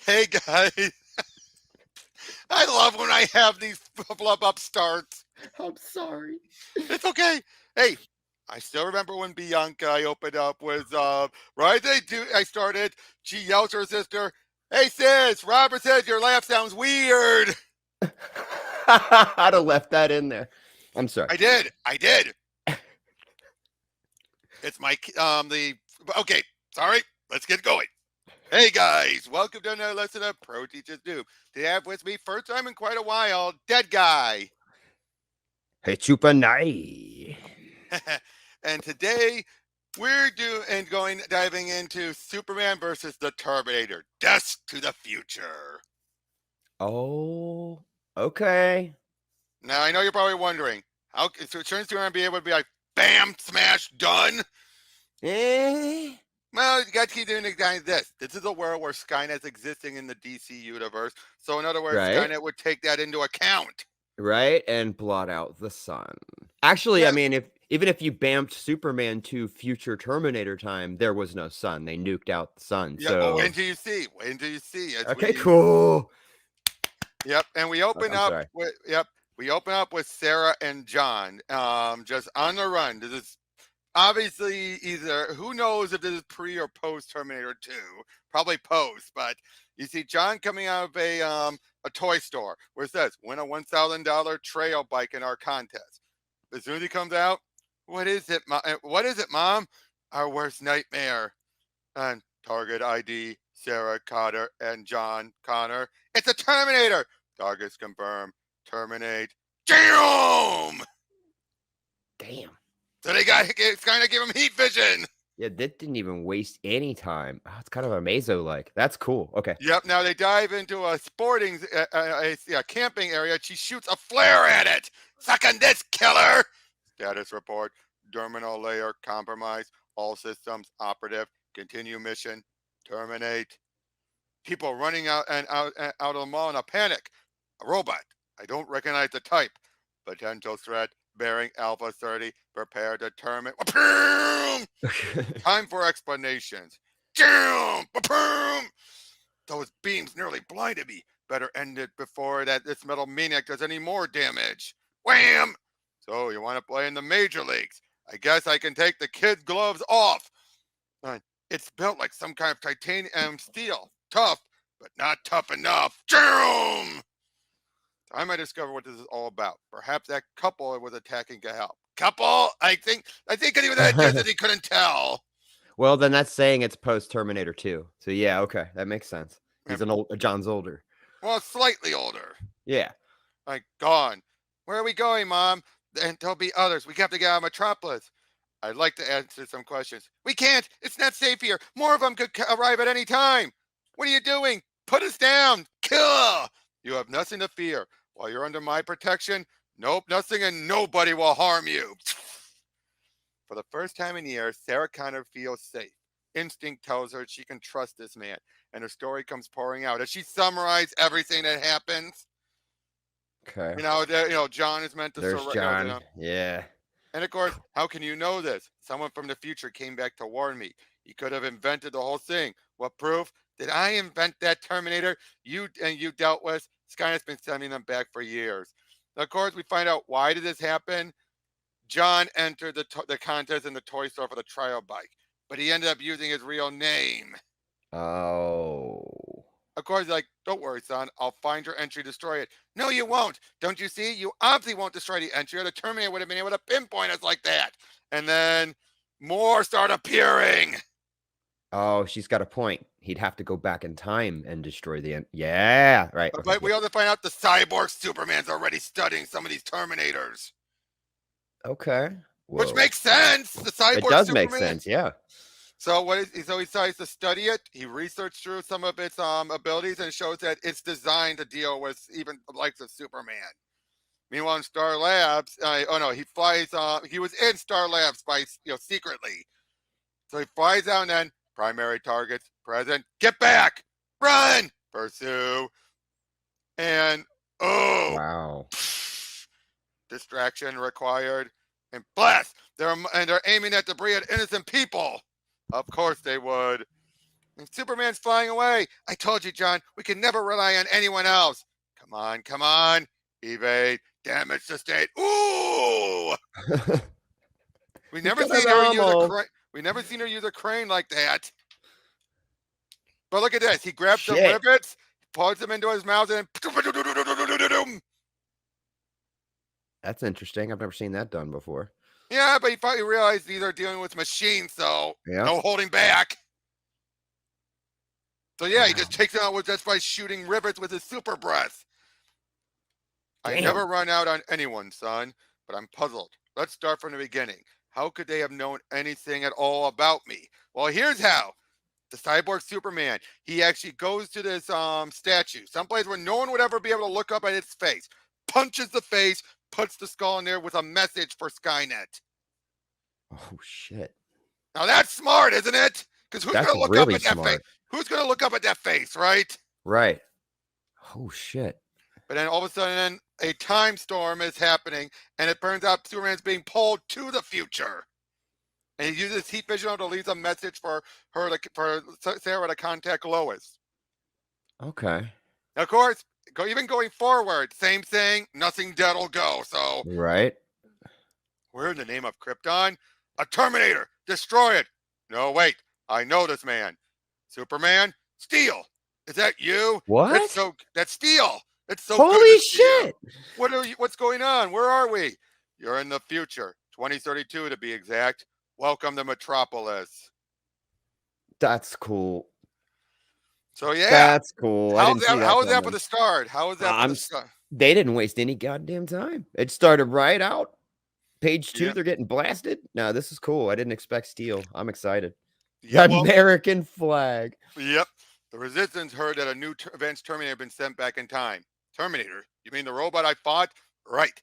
Hey guys, I love when I have these flub up starts. I'm sorry. It's okay. Hey, I still remember when Bianca I opened up with right I started. She yells to her sister, "Hey sis, Robert says your laugh sounds weird." I'd have left that in there. I'm sorry. I did. I did. It's my the okay. Sorry. Let's get going. Hey guys, welcome to another lesson of Pro Teachers Do. Today I have with me, first time in quite a while, Dead Guy. Hey, Chupa Nai. And today we're diving into Superman versus the Terminator. Death to the future. Oh, okay. Now I know you're probably wondering, how so shouldn't Superman be able to be like bam, smash, done? Eh. Well, you got to keep doing this. This is a world where Skynet's existing in the DC universe. So in other words, Right. Skynet would take that into account. Right, and blot out the sun. Actually, I Yeah, mean, if even if you bamped Superman to future Terminator time, there was no sun. They nuked out the sun. yeah. Well, wait So, until you see. Wait until you see. As okay, we cool. Yep, and we open I'm up sorry. with we open up with Sarah and John, just on the run. This is obviously either who knows if this is pre or post Terminator 2, probably post, but you see John coming out of a toy store where it says win a $1,000 trail bike in our contest. As soon as he comes out, what is it, what is it, Mom? Our worst nightmare. And target ID Sarah Cotter and John Connor. It's a Terminator. Targets confirmed. Terminate. Damn! Damn. So they got it's kind of give him heat vision. Yeah, that didn't even waste any time. Oh, it's kind of a Mazo-like. That's cool. Okay. Yep. Now they dive into a camping area. She shoots a flare at it. Suck on this, killer. Status report. Terminal layer compromised. All systems operative. Continue mission. Terminate. People running out of the mall in a panic. A robot. I don't recognize the type. Potential threat. Bearing Alpha 30. Prepare to terminate. Time for explanations. Damn! Those beams nearly blinded me. Better end it before that this metal maniac does any more damage. Wham! So you want to play in the major leagues? I guess I can take the kid's gloves off. Uh, It's built like some kind of titanium steel. Tough, but not tough enough. Damn! I might discover what this is all about. Perhaps that couple was attacking to help. Couple? I think he was at a distance he couldn't tell. Well, then that's saying it's post Terminator 2. So yeah, okay, that makes sense. Yeah, He's an old John's older. well, slightly older. Yeah. Like, gone. Where are we going, Mom? And there'll be others. We have to get out of Metropolis. I'd like to answer some questions. We can't. It's not safe here. More of them could arrive at any time. What are you doing? Put us down. Kill. You have nothing to fear. While you're under my protection, nope, nothing and nobody will harm you. For the first time in years, Sarah Connor feels safe. Instinct tells her she can trust this man, and her story comes pouring out as she summarizes everything that happens. Okay. John is meant to There's John. Yeah. and of course, how can you know this? Someone from the future came back to warn me. He could have invented the whole thing. What proof? Did I invent that Terminator you dealt with? Skynet's been sending them back for years. Of course, we find out why did this happen. John entered the contest in the toy store for the trial bike, but he ended up using his real name. Oh. Of course, like, don't worry, son. I'll find your entry, destroy it. No, you won't. Don't you see? You obviously won't destroy the entry, or the Terminator would have been able to pinpoint us like that. And then more start appearing. Oh, she's got a point. He'd have to go back in time and destroy the end. Yeah. Right. Okay. But Yeah. we also find out the Cyborg-Superman's already studying some of these Terminators, Okay. which Whoa. makes sense. The It does make Cyborg-Superman. sense. Yeah. So he decides to study it. He researched through some of its abilities and shows that it's designed to deal with even the likes of Superman. Meanwhile, in Star Labs, oh no, he flies. He was in Star Labs by secretly. So he flies out and then primary targets present. Get back, run, pursue, and oh, Wow. distraction required, and blast. They're aiming at debris at innocent people. Of course they would. And Superman's flying away. I told you, John, we can never rely on anyone else. Come on, come on. Evade. Damage the state. Ooh! We We never got it seen her use a almost. crane. We never seen her use a crane like that. But look at this. He grabs the Shit. rivets, pulls them into his mouth, and then That's interesting. I've never seen that done before. yeah, but he finally realized these are dealing with machines, so Yeah. no holding back. So yeah, he Wow. just takes it out with just by shooting rivets with his super breath. I Damn. never run out on anyone, son, but I'm puzzled. Let's start from the beginning. How could they have known anything at all about me? Well, here's how. The Cyborg-Superman, he actually goes to this statue, someplace where no one would ever be able to look up at its face, punches the face, puts the skull in there with a message for Skynet. Oh shit. Now that's smart, isn't it? Because who's That's gonna look up really at that face? smart. Who's gonna look up at that face, right? Right. Oh shit. But then all of a sudden, a time storm is happening, and it turns out Superman's being pulled to the future. And he uses heat vision to leave a message for for Sarah to contact Lois. Okay. Now, of course, even going forward, same thing. Nothing dead will go. So Right. we're in the name of Krypton. A Terminator, destroy it. No, wait, I know this man. Superman, Steel. Is that you? What? That's Steel. It's so good Holy to see you. shit. What's going on? Where are we? You're in the future, 2032 to be exact. Welcome to Metropolis. That's cool. So yeah, That's cool. I didn't see that How was that for coming. the start? How was that for the start? They didn't waste any goddamn time. It started right out. Page 2, Yeah, they're getting blasted. No, this is cool. I didn't expect steel. I'm excited. yeah. The Well, American flag. yep. The Resistance heard that a new advanced Terminator had been sent back in time. Terminator? You mean the robot I fought? Right.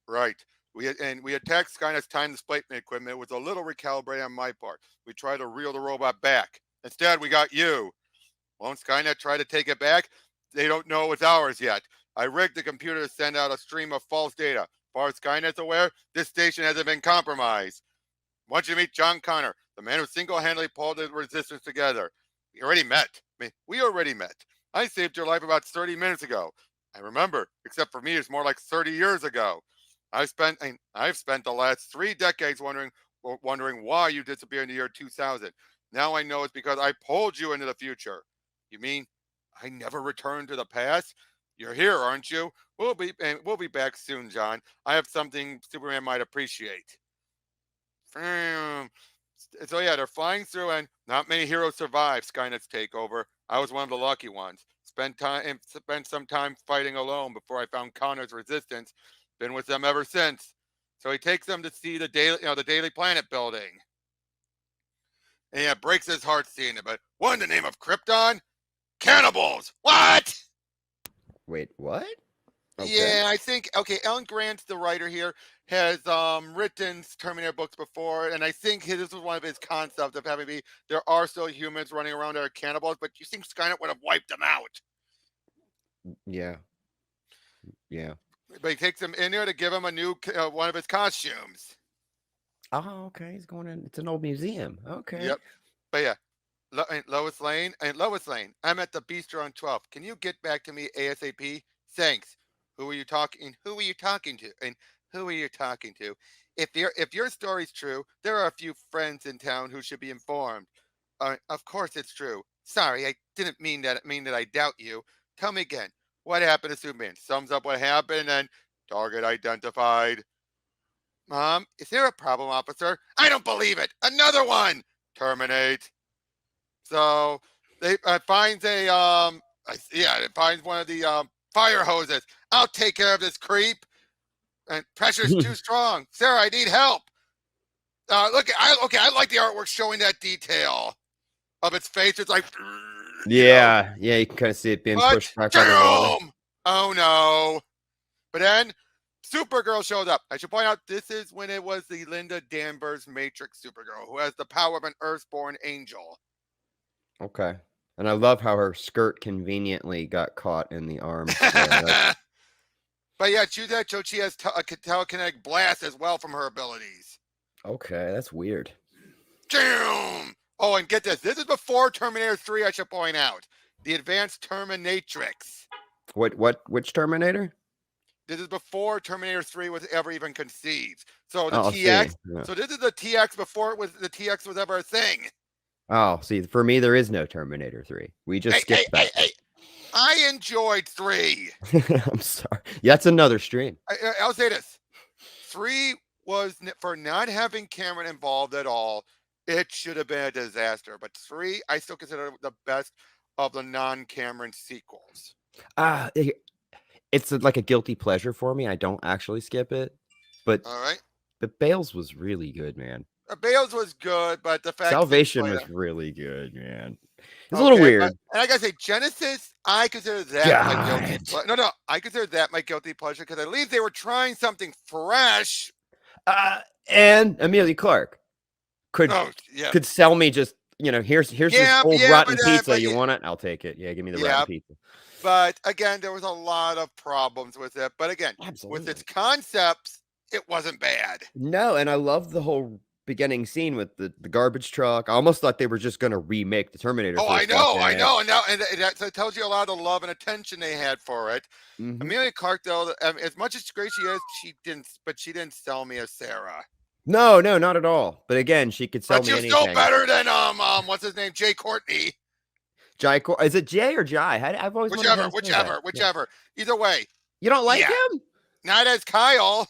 Right. We attacked Skynet's time displacement equipment. It was a little recalibrated on my part. We tried to reel the robot back. Instead, we got you. Won't Skynet try to take it back? They don't know it's ours yet. I rigged the computer to send out a stream of false data. As far as Skynet's aware, this station hasn't been compromised. I want you to meet John Connor, the man who single-handedly pulled the resistance together. We already met. We already met. I saved your life about 30 minutes ago. I remember, except for me, it's more like 30 years ago. I've spent the last 3 decades wondering why you disappeared in the year 2000. Now I know it's because I pulled you into the future. You mean I never returned to the past? You're here, aren't you? We'll be back soon, John. I have something Superman might appreciate. So yeah, they're flying through, and not many heroes survive Skynet's takeover. I was one of the lucky ones. Spent some time fighting alone before I found Connor's resistance. Been with them ever since. So he takes them to see the Daily Planet building. And yeah, it breaks his heart seeing it. But what in the name of Krypton? Cannibals! What? Wait, what? Okay. Yeah, I think Alan Grant's the writer here, has written Terminator books before, and I think this was one of his concepts of having there are still humans running around that are cannibals, but you think Skynet would have wiped them out. Yeah. Yeah. But he takes them in there to give him a new one of his costumes. Oh, okay. He's going in. It's an old museum. Okay. Yep. But yeah, Lois Lane, I'm at the bistro on 12th. Can you get back to me ASAP? Thanks. Who are you talking? Who are you talking to? And who are you talking to? If your story's true, there are a few friends in town who should be informed. Of course it's true. Sorry, I didn't mean that. I doubt you. Tell me again. What happened to Superman? Sums up what happened, and target identified. Mom, is there a problem, officer? I don't believe it. Another one. Terminate. So they finds it finds one of the fire hoses. I'll take care of this creep. And pressure's too strong. Sarah, I need help. I like the artwork showing that detail of its face. It's like, yeah, yeah, you can kind of see it being pushed back by the water. Oh no! But then Supergirl showed up. I should point out this is when it was the Linda Danvers Matrix Supergirl, who has the power of an Earthborn angel. Okay. And I love how her skirt conveniently got caught in the arm. Yeah, but yeah, she has a telekinetic blast as well from her abilities. okay, that's weird. Damn! Oh, and get this. This is before Terminator 3, I should point out. The Advanced Terminatrix. Which Terminator? This is before Terminator 3 was ever even conceived. So the Oh, see. TX. Yeah. So this is the TX before the TX was ever a thing. Oh, see, for me, there is no Terminator 3. We just skipped that. I enjoyed 3. I'm sorry. Yeah, that's another stream. I'll say this. 3 was, for not having Cameron involved at all, it should have been a disaster. But 3, I still consider the best of the non-Cameron sequels. It's like a guilty pleasure for me. I don't actually skip it, but all right. But Bales was really good, man. Bales was good, but the fact Salvation was really good, man. It's a little weird. And I gotta say, Genesis, I consider that my guilty pleasure. No, I consider that my guilty pleasure because at least they were trying something fresh. And Amelia Clark could sell me just, here's this old rotten pizza. You want it? I'll take it. Yeah, give me the rotten pizza. But again, there was a lot of problems with it. But again, with its concepts, it wasn't bad. No, and I love the whole beginning scene with the garbage truck. I almost thought they were just going to remake the Terminator. Oh, I know. And it tells you a lot of love and attention they had for it. Mm-hmm. Amelia Clark, though, as much as great she is, she didn't sell me as Sarah. No, not at all. But again, she could sell me anything. But she's still better than what's his name, Jay Courtney. Is it Jay or Jai? I've always whichever. Either way, you don't like him? Not as Kyle.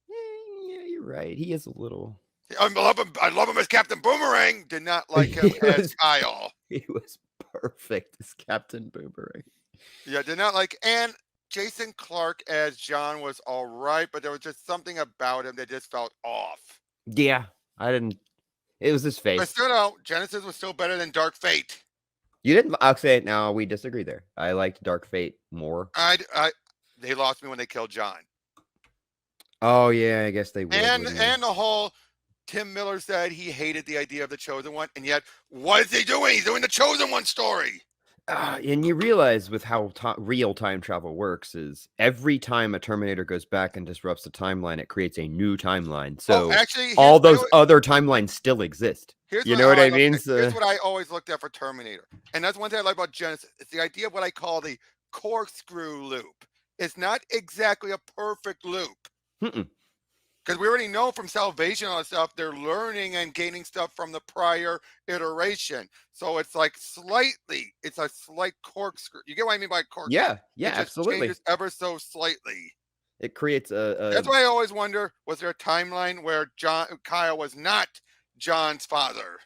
Yeah, you're right. He is a little. I love him as Captain Boomerang. Did not like him as Kyle. He was perfect as Captain Boomerang. Yeah, did not like. And Jason Clarke as John was all right, but there was just something about him that just felt off. Yeah, I didn't. It was his face. But still, Genesis was still better than Dark Fate. You didn't. I'll say it now. We disagree there. I liked Dark Fate more. They lost me when they killed John. Oh yeah, I guess they would. And the whole Tim Miller said he hated the idea of the Chosen One, and yet what is he doing? He's doing the Chosen One story. And you realize with how real time travel works is every time a Terminator goes back and disrupts the timeline, it creates a new timeline. So all those other timelines still exist. You know what I mean? Here's what I always looked at for Terminator. And that's one thing I like about Genesis. It's the idea of what I call the corkscrew loop. It's not exactly a perfect loop. Because we already know from Salvation and stuff, they're learning and gaining stuff from the prior iteration. So it's like it's a slight corkscrew. You get what I mean by corkscrew? Yeah, it just absolutely. Changes ever so slightly. It creates a. That's why I always wonder: was there a timeline where Kyle was not John's father?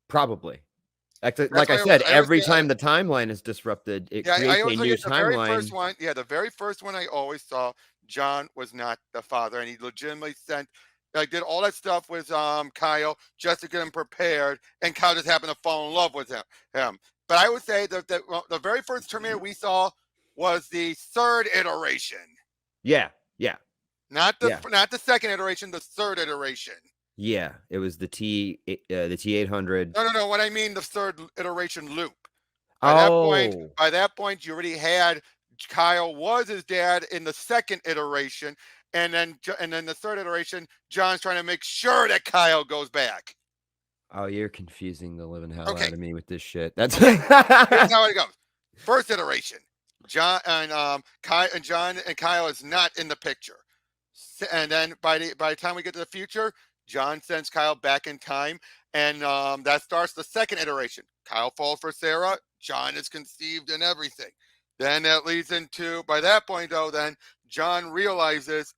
Probably. Like I said, every time the timeline is disrupted, it creates a new timeline. The very first one I always saw, John was not the father, and he legitimately did all that stuff with Kyle just to get him prepared, and Kyle just happened to fall in love with him. But I would say that the very first Terminator we saw was the third iteration. Yeah. Not the second iteration, the third iteration. Yeah, it was the T800. No. What I mean, the third iteration loop. By that point, you already had Kyle was his dad in the second iteration, and then the third iteration, John's trying to make sure that Kyle goes back. Oh, you're confusing the living hell out of me with this shit. That's here's how it goes. First iteration, John and Kyle is not in the picture, and then by the time we get to the future, John sends Kyle back in time, and that starts the second iteration. Kyle falls for Sarah. John is conceived and everything. Then that leads into, by that point, though, then John realizes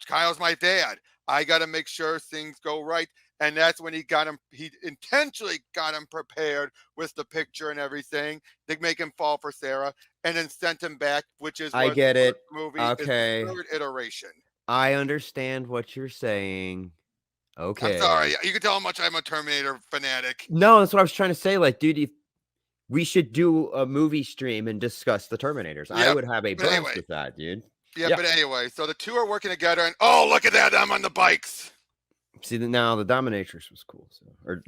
Kyle's my dad. I got to make sure things go right. And that's when he intentionally got him prepared with the picture and everything to make him fall for Sarah, and then sent him back, which is I get it. Movie okay. Is the third iteration. I understand what you're saying. Okay. I'm sorry. You can tell how much I'm a Terminator fanatic. No, that's what I was trying to say. Like, dude, we should do a movie stream and discuss the Terminators. Yeah, I would have a blast with that, dude. Yeah, but anyway, so the two are working together, and look at that, I'm on the bikes. See, now the Dominatrix was cool. What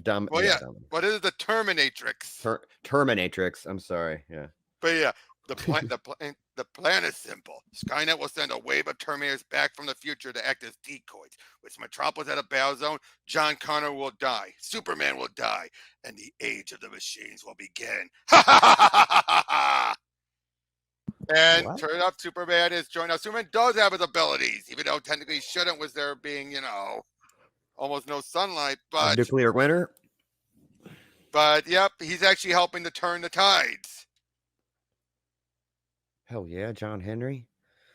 is the Terminatrix? Terminatrix. I'm sorry. Yeah. But yeah, the The plan is simple. Skynet will send a wave of Terminators back from the future to act as decoys. With Metropolis at a battle zone, John Connor will die, Superman will die, and the age of the machines will begin. Ha ha ha ha ha ha! And What? turn up, Superman is joined. Now, Superman does have his abilities, even though technically he shouldn't, with there being, almost no sunlight. A nuclear winter? But yep, he's actually helping to turn the tides. Hell yeah, John Henry.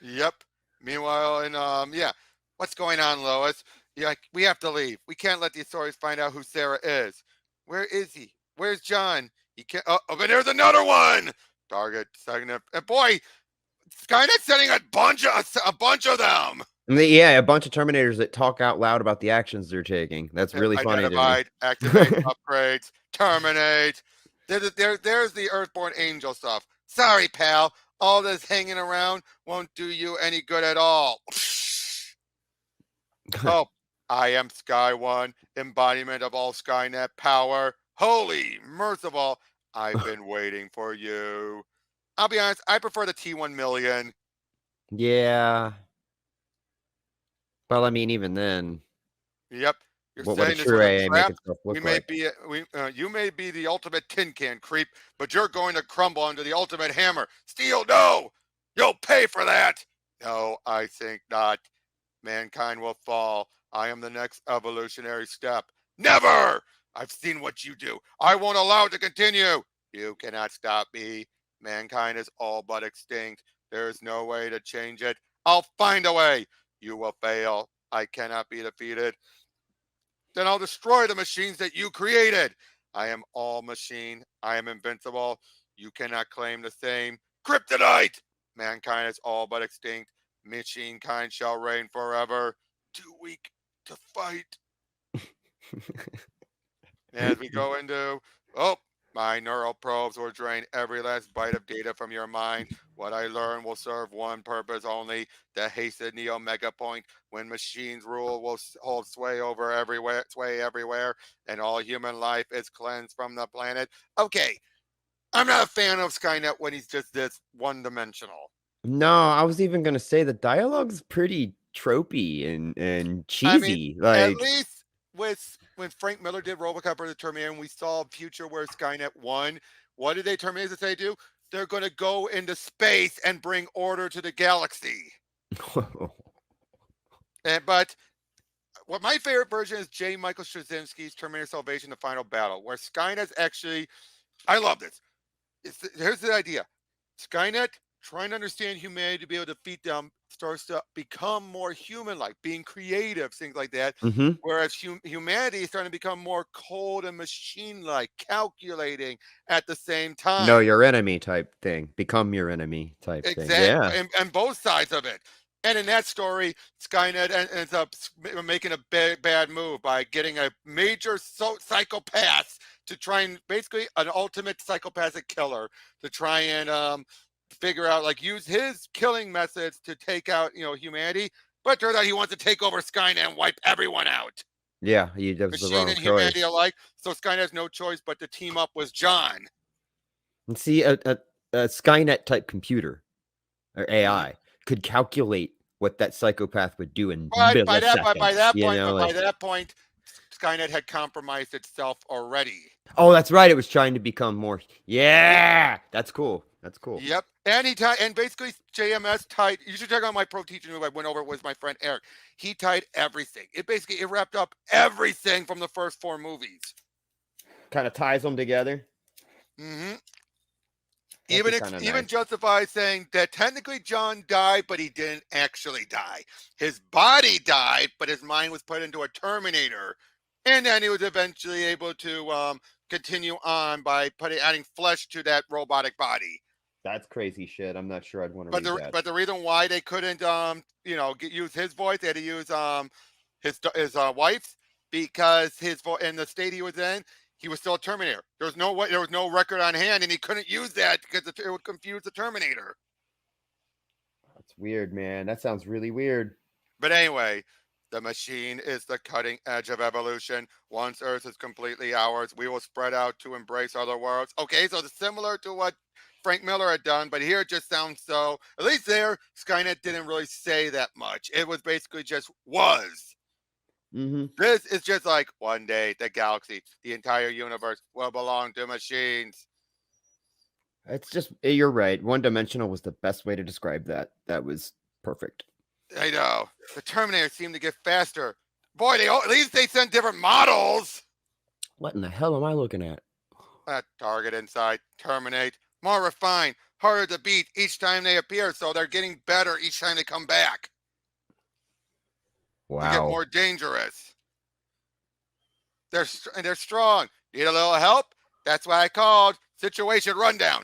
Yep. Meanwhile, and yeah, what's going on, Lois? Yeah, we have to leave. We can't let the authorities find out who Sarah is. Where is he? Where's John? He can't. Oh, but there's another one. Target, Skynet, and boy, Skynet's sending a bunch of them. Yeah, a bunch of Terminators that talk out loud about the actions they're taking. That's really funny to me. Activate, upgrades, terminate. There's the Earthborn Angel stuff. Sorry, pal. All this hanging around won't do you any good at all. Oh, I am Sky One, embodiment of all Skynet power. Holy, merciful, I've been waiting for you. I'll be honest, I prefer the T1 million. Yeah. Well, I mean, even then. Yep. You're what saying would a true AA make itself look like? You may be the ultimate tin can creep, but you're going to crumble under the ultimate hammer. Steel, no! You'll pay for that! No, I think not. Mankind will fall. I am the next evolutionary step. Never! I've seen what you do. I won't allow it to continue. You cannot stop me. Mankind is all but extinct. There is no way to change it. I'll find a way. You will fail. I cannot be defeated. Then I'll destroy the machines that you created. I am all machine. I am invincible. You cannot claim the same. Kryptonite! Mankind is all but extinct. Machine kind shall reign forever. Too weak to fight. As we go into, my neural probes will drain every last bite of data from your mind. What I learn will serve one purpose only, the hastened neo-mega point. When machines rule will hold sway everywhere, and all human life is cleansed from the planet. Okay, I'm not a fan of Skynet when he's just this one-dimensional. No, I was even going to say the dialogue's pretty tropey and cheesy. At least when Frank Miller did RoboCop for the Terminator, and we saw a future where Skynet won, what did they Terminators say do? They're going to go into space and bring order to the galaxy. But what my favorite version is J. Michael Straczynski's Terminator Salvation: The Final Battle, where Skynet's actually, I love this. Here's the idea. Skynet, trying to understand humanity to be able to defeat them, starts to become more human-like, being creative, things like that. Mm-hmm. Whereas humanity is starting to become more cold and machine-like, calculating at the same time. Know your enemy type thing. Become your enemy type thing. Exactly. And both sides of it. And in that story, Skynet ends up making a bad move by getting a major psychopath to try and basically an ultimate psychopathic killer to try and figure out, use his killing methods to take out, humanity. But it turns out he wants to take over Skynet and wipe everyone out. Yeah, that was the wrong choice. Humanity alike. So Skynet has no choice but to team up with John. And see, a Skynet type computer or AI could calculate what that psychopath would do in milliseconds. By that point, Skynet had compromised itself already. Oh, that's right. It was trying to become more. Yeah, that's cool. That's cool. Yep. And basically JMS tied. You should check out my pro teaching move I went over with my friend Eric. He tied everything. It wrapped up everything from the first 4 movies. Kind of ties them together. Mm-hmm. Even justifies saying that technically John died, but he didn't actually die. His body died, but his mind was put into a Terminator, and then he was eventually able to continue on by adding flesh to that robotic body. That's crazy shit. I'm not sure I'd want to read that. But the reason why they couldn't use his voice, they had to use his wife's, because his voice in the state he was in, he was still a Terminator. There was no record on hand, and he couldn't use that because it would confuse the Terminator. That's weird, man. That sounds really weird. But anyway, the machine is the cutting edge of evolution. Once Earth is completely ours, we will spread out to embrace other worlds. Okay, so it's similar to what Frank Miller had done, but here it just sounds so. At least there, Skynet didn't really say that much. It was basically just was. This is just like one day the galaxy, the entire universe will belong to machines. It's just, you're right. One-dimensional was the best way to describe that. That was perfect. I know. The Terminators seem to get faster. Boy, at least they send different models. What in the hell am I looking at? That target inside, terminate, more refined, harder to beat each time they appear, so they're getting better each time they come back. Wow. They get more dangerous. They're strong. Need a little help? That's why I called Situation Rundown.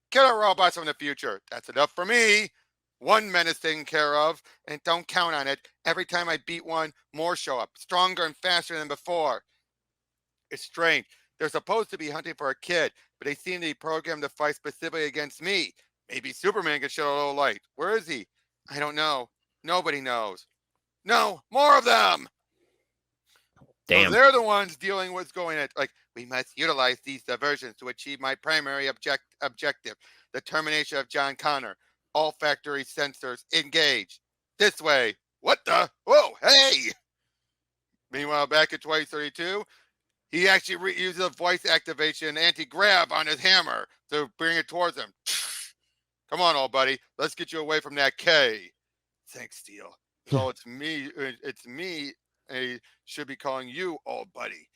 Killer robots from the future. That's enough for me. One menace taken care of, and don't count on it. Every time I beat one, more show up, stronger and faster than before. It's strange. They're supposed to be hunting for a kid, but they seem to be programmed to fight specifically against me. Maybe Superman can shed a little light. Where is he? I don't know. Nobody knows. No, more of them. Damn. So they're the ones dealing with going at, like, we must utilize these diversions to achieve my primary objective, the termination of John Connor. All factory sensors engaged. This way. What the? Whoa, hey! Meanwhile, back in 2032, he actually uses a voice activation anti-grab on his hammer to bring it towards him. Come on, old buddy. Let's get you away from that K. Thanks, Steel. So it's me. It's me. I should be calling you old buddy.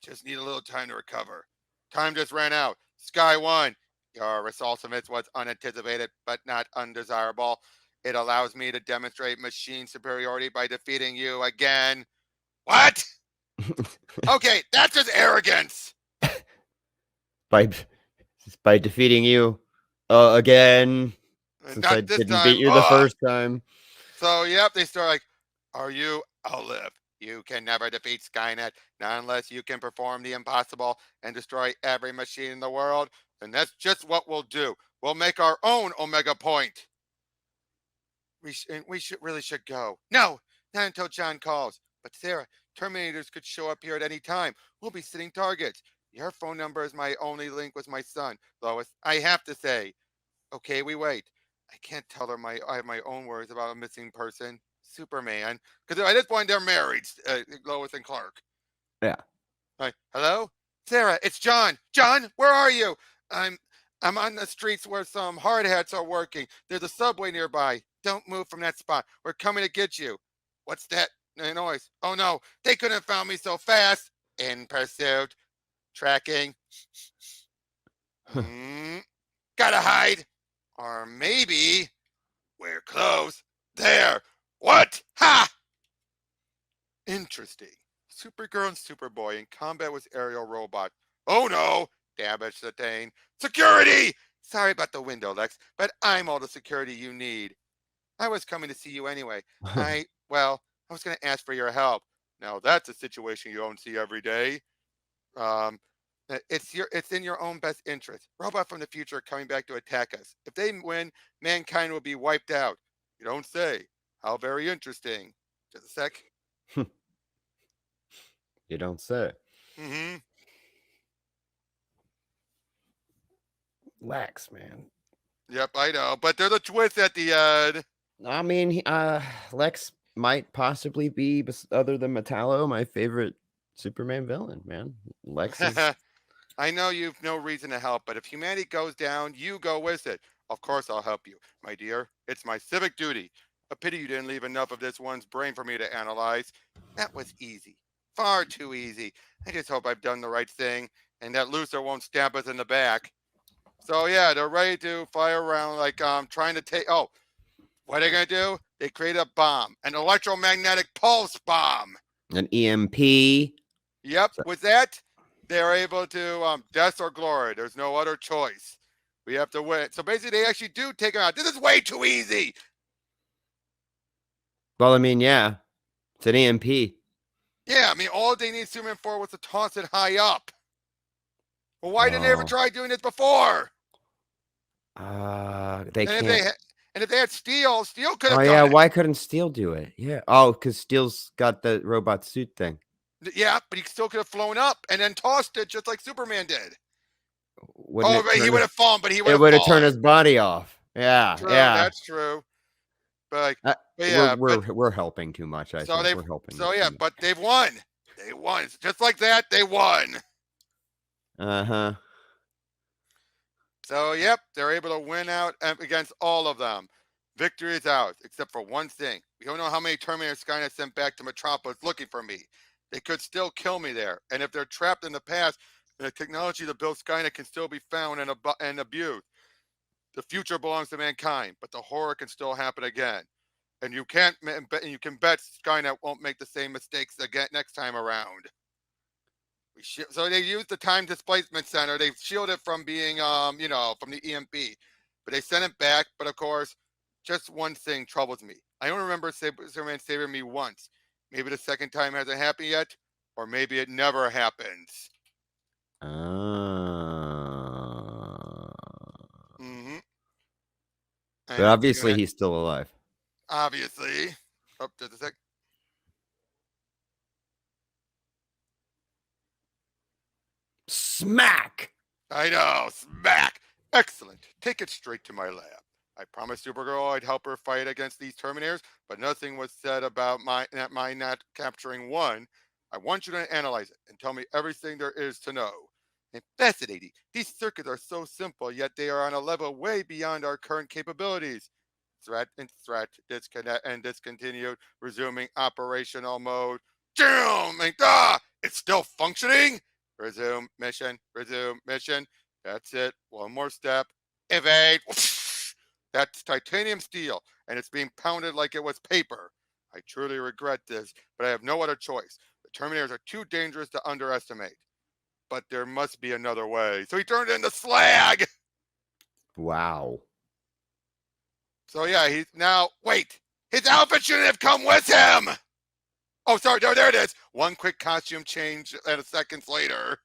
Just need a little time to recover. Time just ran out. Sky 1. Your assault amidst was unanticipated, but not undesirable. It allows me to demonstrate machine superiority by defeating you again. What? Okay, that's just arrogance. By defeating you again, since I didn't beat you the first time. So, yep, they start like, are you? I'll live. You can never defeat Skynet, not unless you can perform the impossible and destroy every machine in the world. And that's just what we'll do. We'll make our own Omega Point. We really should go. No, not until John calls. But Sarah, Terminators could show up here at any time. We'll be sitting targets. Your phone number is my only link with my son, Lois. I have to say. Okay, we wait. I can't tell her I have my own words about a missing person, Superman, because at this point they're married, Lois and Clark. Yeah. Like, hello, Sarah, it's John. John, where are you? I'm on the streets where some hard hats are working. There's a subway nearby. Don't move from that spot. We're coming to get you. What's that noise? Oh no, they couldn't have found me so fast. In pursuit. Tracking. Gotta hide. Or maybe we're close. There. What? Ha! Interesting. Supergirl and Superboy in combat with aerial robot. Oh no! Damage sustained. Security! Sorry about the window, Lex, but I'm all the security you need. I was coming to see you anyway. I was going to ask for your help. Now that's a situation you don't see every day. It's in your own best interest. Robot from the future coming back to attack us. If they win, mankind will be wiped out. You don't say. How very interesting. Just a sec. You don't say. Lex, man. Yep, I know. But there's a twist at the end. I mean, Lex might possibly be, other than Metallo, my favorite Superman villain, man. Lex is... I know you've no reason to help, but if humanity goes down, you go with it. Of course I'll help you, my dear. It's my civic duty. A pity you didn't leave enough of this one's brain for me to analyze. That was easy. Far too easy. I just hope I've done the right thing and that Luthor won't stab us in the back. So yeah, they're ready to fire around like trying to take... Oh, what are they going to do? They create a bomb. An electromagnetic pulse bomb. An EMP. Yep, with that, they're able to death or glory. There's no other choice. We have to win. So basically, they actually do take him out. This is way too easy. Well, I mean, yeah. It's an EMP. Yeah, I mean, all they need Superman for was to toss it high up. Well, why didn't they ever try doing this before? They can't. If they had Steel could have done yeah, it. why couldn't Steel do it? Yeah. Oh, because Steel's got the robot suit thing. Yeah, but he still could have flown up and then tossed it just like Superman did. wouldn't he would have fallen, but he would it have would have turned fallen. his body off. Yeah, True, yeah. that's true. But We're yeah, but we're helping too much. I think we're helping it too much. but they've won. They won. Just like that, they won. Uh-huh. So yep, they're able to win out against all of them. Victory is ours, except for one thing. We don't know how many Terminators Skynet sent back to Metropolis looking for me. They could still kill me there. And if they're trapped in the past, the technology to build Skynet can still be found and abused. The future belongs to mankind, but the horror can still happen again. And you can bet Skynet won't make the same mistakes again next time around. So they use the time displacement center. They shield it from being, from the EMP, but they sent it back. But of course, just one thing troubles me. I don't remember Superman saving me once. Maybe the second time hasn't happened yet, or maybe it never happens. Mm-hmm. But obviously, he's still alive. Obviously. Oh, just a sec. Smack! I know, smack! Excellent. Take it straight to my lab. I promised Supergirl I'd help her fight against these Terminators, but nothing was said about my not capturing one. I want you to analyze it and tell me everything there is to know. And fascinating. These circuits are so simple, yet they are on a level way beyond our current capabilities. Threat, disconnect and discontinued, resuming operational mode. Damn! It's still functioning? Resume mission. That's it. One more step. Evade. That's titanium steel, and it's being pounded like it was paper. I truly regret this, but I have no other choice. The Terminators are too dangerous to underestimate. But there must be another way. So he turned into slag. Wow. So yeah, he's now, wait, his outfit shouldn't have come with him. Oh, sorry, there it is. One quick costume change and a seconds later.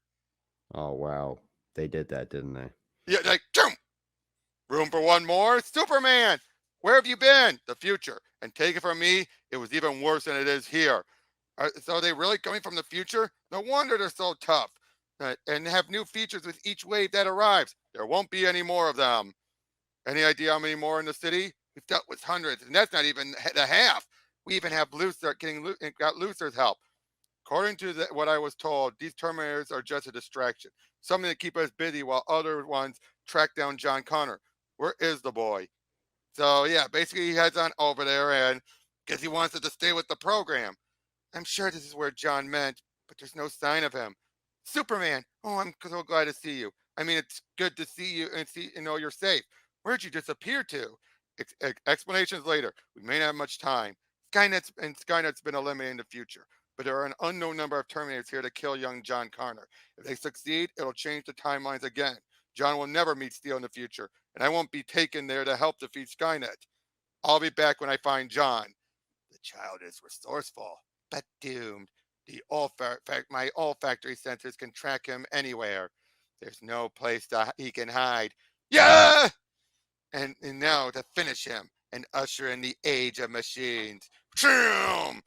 Oh, wow. They did that, didn't they? Yeah, like, boom. Room for one more? Superman, where have you been? The future. And take it from me, it was even worse than it is here. So are they really coming from the future? No wonder they're so tough. And have new features with each wave that arrives. There won't be any more of them. Any idea how many more in the city? We've dealt with hundreds, and that's not even the half. We even have Luthor got Luthor's help. According to what I was told, these Terminators are just a distraction, something to keep us busy while other ones track down John Connor. Where is the boy? So yeah, basically he heads on over there, and because he wants it to stay with the program. I'm sure this is where John meant, but there's no sign of him. Superman, oh, I'm so glad to see you. I mean, it's good to see you and you're safe. Where'd you disappear to? Explanations later. We may not have much time. Skynet's been eliminated in the future, but there are an unknown number of Terminators here to kill young John Connor. If they succeed, it'll change the timelines again. John will never meet Steel in the future, and I won't be taken there to help defeat Skynet. I'll be back when I find John. The child is resourceful, but doomed. My olfactory sensors can track him anywhere. There's no place he can hide. Yeah! And now to finish him and usher in the age of machines. Shoom!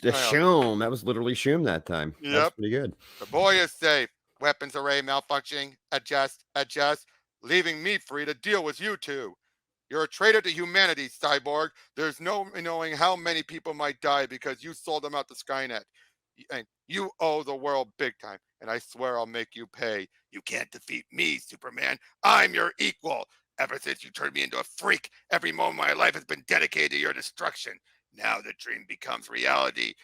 The shoom. That was literally shoom that time. Yep. That was pretty good. The boy is safe. Weapons array malfunctioning. Adjust. Leaving me free to deal with you two. You're a traitor to humanity, Cyborg. There's no knowing how many people might die because you sold them out to Skynet. And you owe the world big time, and I swear I'll make you pay. You can't defeat me, Superman. I'm your equal. Ever since you turned me into a freak, every moment of my life has been dedicated to your destruction. Now the dream becomes reality.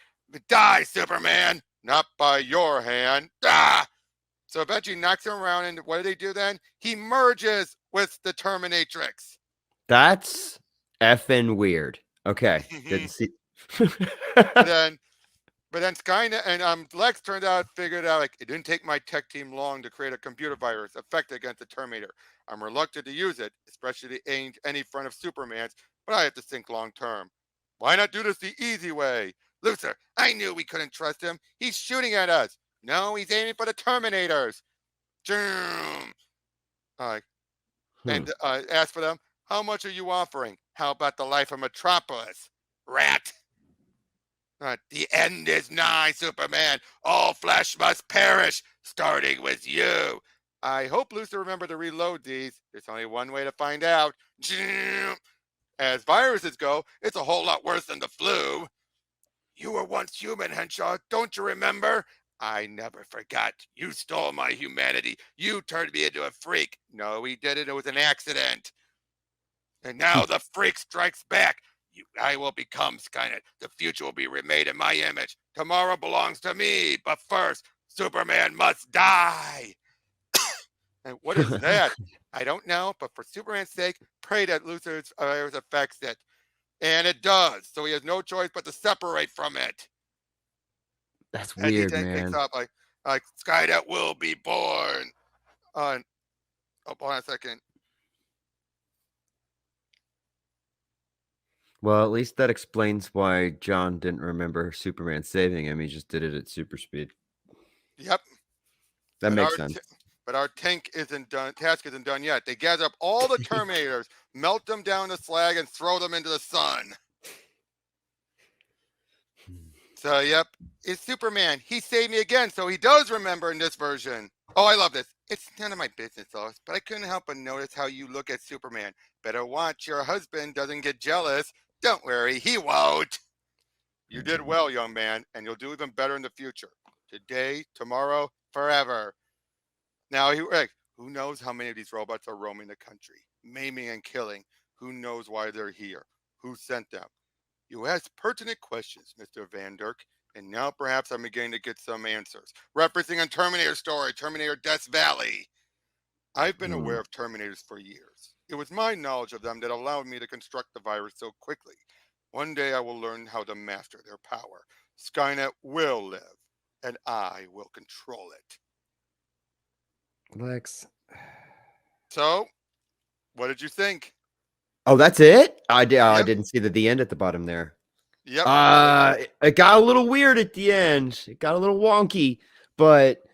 Die, Superman! Not by your hand. Ah! So eventually knocks him around, and what do they do then? He merges with the Terminatrix. That's effing weird. Okay, didn't see. But then Skynet and Lex turned out, figured out, like, it didn't take my tech team long to create a computer virus effective against the Terminator. I'm reluctant to use it, especially aimed any front of Superman's, but I have to think long term. Why not do this the easy way? Luthor, I knew we couldn't trust him. He's shooting at us. No, he's aiming for the Terminators. And ask for them, how much are you offering? How about the life of Metropolis? Rat. The end is nigh, Superman. All flesh must perish, starting with you. I hope Luthor remembered to reload these. There's only one way to find out. As viruses go, it's a whole lot worse than the flu. You were once human, Henshaw. Don't you remember? I never forgot. You stole my humanity. You turned me into a freak. No, he didn't. It was an accident. And now the freak strikes back. I will become Skynet. The future will be remade in my image. Tomorrow belongs to me. But first, Superman must die. And what is that? I don't know. But for Superman's sake, pray that Luthor's virus affects it. And it does. So he has no choice but to separate from it. That's weird, and he man. Takes off like Skynet will be born. Hold on a second. Well, at least that explains why John didn't remember Superman saving him. He just did it at super speed. Yep. That makes sense. But our task isn't done yet. They gather up all the Terminators, melt them down to slag, and throw them into the sun. So, yep, it's Superman. He saved me again, so he does remember in this version. Oh, I love this. It's none of my business, Lois, but I couldn't help but notice how you look at Superman. Better watch your husband doesn't get jealous. Don't worry, he won't. You did well, young man, and you'll do even better in the future. Today, tomorrow, forever. Now, who knows how many of these robots are roaming the country, maiming and killing? Who knows why they're here? Who sent them? You ask pertinent questions, Mr. Van Dyke, and now perhaps I'm beginning to get some answers. Referencing a Terminator story, Terminator Death Valley. I've been aware of Terminators for years. It was my knowledge of them that allowed me to construct the virus so quickly. One day I will learn how to master their power. Skynet will live, and I will control it. Lex. So, what did you think? Oh, that's it? I didn't see the end at the bottom there. Yep. It got a little weird at the end. It got a little wonky, but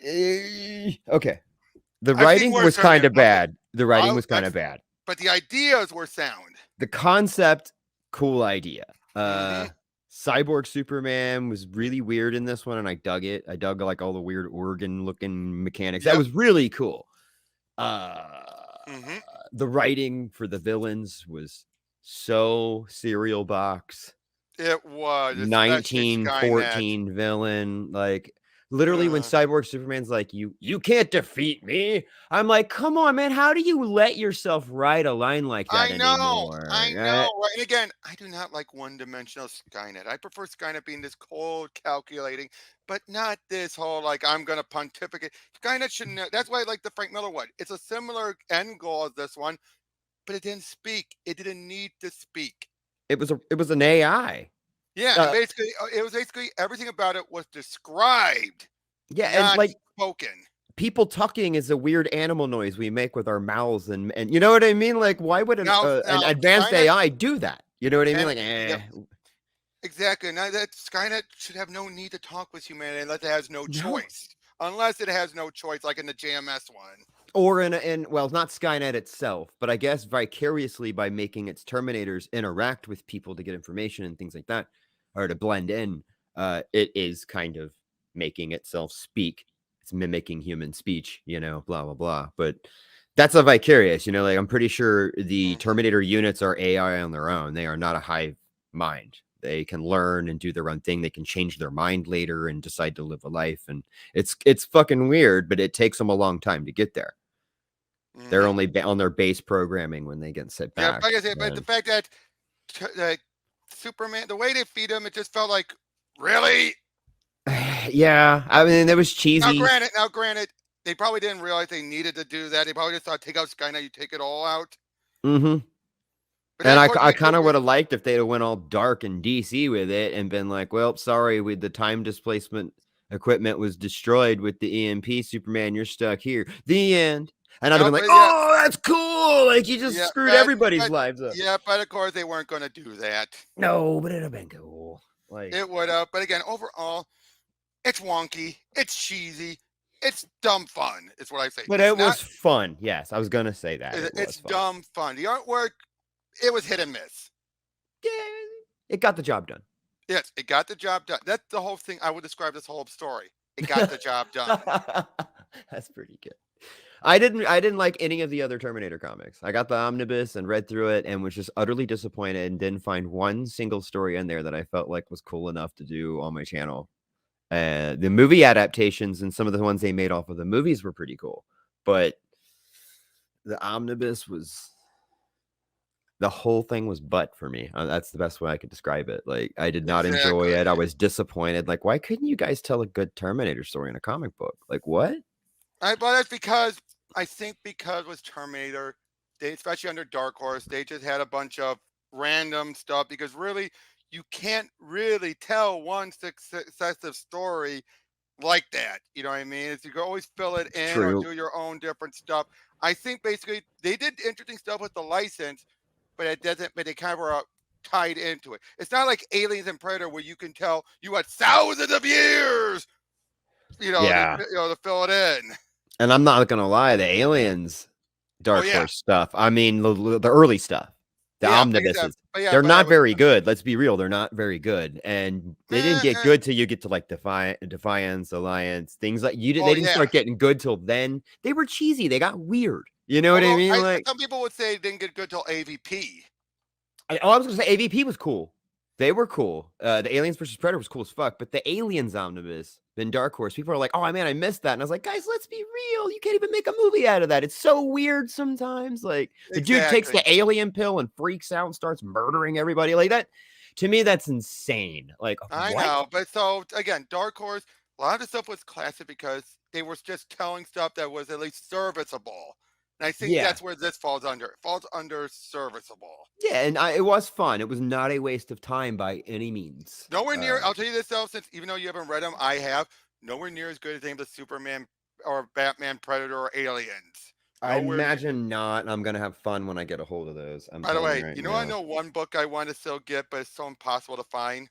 okay. The writing was kind of bad. The writing was kind of bad. But the ideas were sound. The concept, cool idea. Cyborg-Superman was really weird in this one, and I dug it. I dug like all the weird organ-looking mechanics. That was really cool. The writing for the villains was so cereal box. It was 1914 villain, like literally when Cyborg-Superman's like, you can't defeat me. I'm like, come on, man. How do you let yourself write a line like that anymore? I know. Right? And again, I do not like one-dimensional Skynet. I prefer Skynet being this cold, calculating, but not this whole like I'm gonna pontificate. Skynet shouldn't. That's why I like the Frank Miller one. It's a similar end goal as this one, but it didn't speak. It didn't need to speak. It was an AI. Yeah, it was basically everything about it was described. Yeah, and like spoken. People talking is a weird animal noise we make with our mouths, and you know what I mean? Like, why would an advanced AI do that? You know what I mean? Like, Yep. Exactly. Now that Skynet should have no need to talk with humanity unless it has no choice. Unless it has no choice, like in the JMS one. Or well, not Skynet itself, but I guess vicariously by making its Terminators interact with people to get information and things like that, or to blend in, it is kind of making itself speak. It's mimicking human speech, blah, blah, blah. But that's a vicarious, like I'm pretty sure the Terminator units are AI on their own. They are not a hive mind. They can learn and do their own thing. They can change their mind later and decide to live a life. And it's fucking weird, but it takes them a long time to get there. They're only on their base programming when they get set back. Yeah, like I said, but the fact that Superman, the way they feed him, it just felt like, really? Yeah, I mean, it was cheesy. Now, granted, they probably didn't realize they needed to do that. They probably just thought, take out Skynet, you take it all out. And I kind of would have liked if they'd have went all dark and DC with it and been like, well, sorry, with the time displacement equipment was destroyed with the EMP, Superman, you're stuck here. The end. And I'd have been like, oh, that's cool. Like, you just screwed everybody's lives up. Yeah, but of course, they weren't going to do that. No, but it'd have been cool. Like, it would have. But again, overall, it's wonky. It's cheesy. It's dumb fun, is what I say. But it was fun. Yes, I was going to say that. It's dumb fun. The artwork, it was hit and miss. Yeah, it got the job done. Yes, it got the job done. That's the whole thing. I would describe this whole story. It got the job done. That's pretty good. I didn't like any of the other Terminator comics. I got the omnibus and read through it and was just utterly disappointed and didn't find one single story in there that I felt like was cool enough to do on my channel. The movie adaptations and some of the ones they made off of the movies were pretty cool, but the omnibus was, the whole thing was butt for me. That's the best way I could describe it. Like, I did not enjoy it. I was disappointed. Like, why couldn't you guys tell a good Terminator story in a comic book? Like, what? But that's because I think because with Terminator, they, especially under Dark Horse, they just had a bunch of random stuff because really you can't really tell one successive story like that. You know what I mean? It's, you can always fill it in or True. do your own different stuff. I think basically they did interesting stuff with the license, but it doesn't. But they kind of were tied into it. It's not like Aliens and Predator where you can tell you had thousands of years, Yeah. to fill it in. And I'm not gonna lie, the Aliens Dark Horse stuff. I mean, the early stuff, the omnibuses. They're not very good. Let's be real. They're not very good, and they didn't get good till you get to like Defiance, Alliance, things like you. They didn't start getting good till then. They were cheesy. They got weird. You know what I mean? Like some people would say it didn't get good till AVP. I was gonna say AVP was cool. They were cool. The Aliens versus Predator was cool as fuck, but the Aliens omnibus in Dark Horse, people are like, "Oh man, I missed that," and I was like, "Guys, let's be real. You can't even make a movie out of that. It's so weird sometimes." Like the dude takes the alien pill and freaks out and starts murdering everybody like that. To me, that's insane. Like I know, but so again, Dark Horse, a lot of the stuff was classic because they were just telling stuff that was at least serviceable. And I think that's where this falls under. It falls under serviceable. Yeah, and it was fun. It was not a waste of time by any means. Nowhere near, I'll tell you this though, since even though you haven't read them, I have, nowhere near as good as any of the Superman or Batman, Predator, or Aliens. I imagine not. I'm going to have fun when I get a hold of those. By the way, I know one book I want to still get, but it's so impossible to find.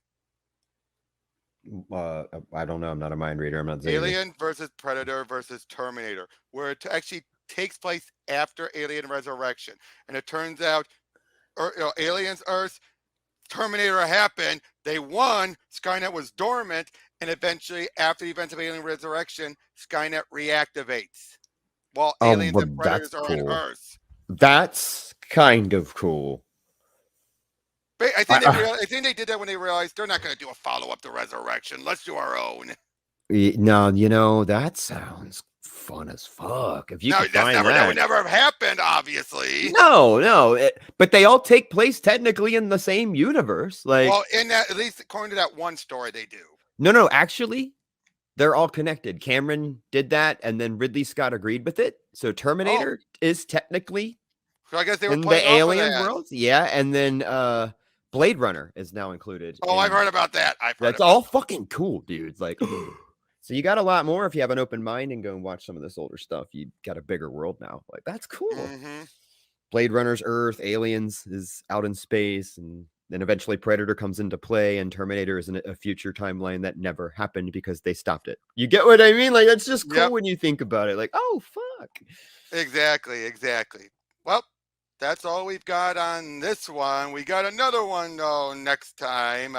I don't know. I'm not a mind reader. I'm not Alien versus Predator versus Terminator, where it actually takes place after Alien Resurrection. And it turns out Aliens Earth, Terminator happened, they won, Skynet was dormant, and eventually after the events of Alien Resurrection, Skynet reactivates while aliens and predators are on Earth. That's kind of cool. I think they did that when they realized they're not going to do a follow-up to Resurrection. Let's do our own. No, that sounds fun as fuck. If you can find that would never have happened, obviously. No, but they all take place technically in the same universe. Like, well, in that, at least according to that one story, they do. No, actually, they're all connected. Cameron did that, and then Ridley Scott agreed with it. So Terminator is technically so I guess they were in the alien world. Yeah, and then Blade Runner is now included. Oh, I've heard about that. That's all fucking cool, dudes. Like, so you got a lot more if you have an open mind and go and watch some of this older stuff. You got a bigger world now. Like, that's cool. Mm-hmm. Blade Runner's Earth, Aliens is out in space, and then eventually Predator comes into play, and Terminator is in a future timeline that never happened because they stopped it. You get what I mean? Like, that's just cool when you think about it. Like, oh, fuck. Exactly. Well, that's all we've got on this one. We got another one though next time.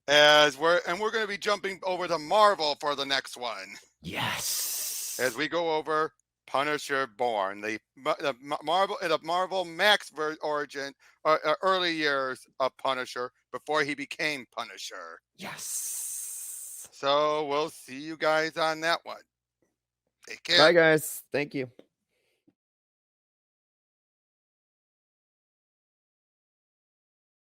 We're going to be jumping over to Marvel for the next one. Yes. As we go over Punisher Born, the Marvel Max origin, early years of Punisher before he became Punisher. Yes. So we'll see you guys on that one. Take care. Bye, guys. Thank you.